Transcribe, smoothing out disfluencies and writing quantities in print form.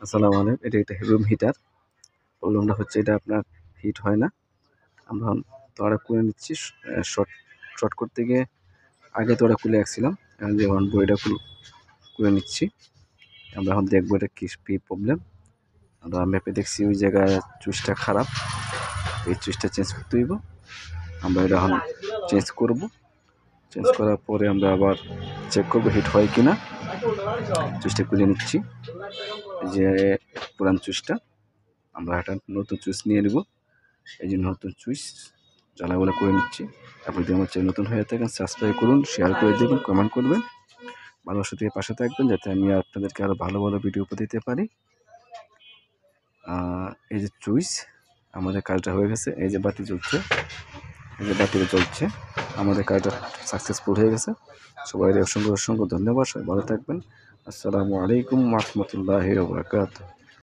আসসালামু আলাইকুম। এটা একটা রুম হিটার। প্রবলেমটা হচ্ছে এটা আপনার হিট হয় না। আমরা এখন তোড়া খুলে নিচ্ছি। শর্ট শর্ট করতে গিয়ে আগে তোড়া খুলে রাখছিলাম। এখন যেমন বইটা খুলে নিচ্ছি। আমরা এখন দেখবো এটা কি প্রবলেম। আমরা ম্যাপে দেখছি ওই জায়গায় সুইচটা খারাপ। এই সুইচটা চেঞ্জ করতে হইব। আমরা এটা এখন চেঞ্জ করব। চেঞ্জ করার পরে আমরা আবার চেক করব হিট হয় কিনা। সুইচটা খুলে নিচ্ছি। যে পুরান সুইচটা আমরা একটা নতুন সুইচ নিয়ে নেব। এই যে নতুন সুইচ জ্বালাগুলো করে নিচ্ছি। আপনি যদি আমার চ্যানেল নতুন হয়ে থাকেন সাবস্ক্রাইব করুন, শেয়ার করে দেবেন, কমেন্ট করবেন, ভালোবাসা দিয়ে পাশে থাকবেন যাতে আমি আপনাদেরকে আরও ভালো ভালো ভিডিও দিতে পারি। এই যে সুইচ আমাদের কাজটা হয়ে গেছে। এই যে বাতি জ্বলছে, এই যে বাতিটা জ্বলছে, আমাদের কাজটা সাকসেসফুল হয়ে গেছে। সবাই অসংখ্য অসংখ্য ধন্যবাদ। সবাই ভালো থাকবেন। আসসালামু আলাইকুম ওয়া রাহমাতুল্লাহি ওয়া বারাকাতুহু।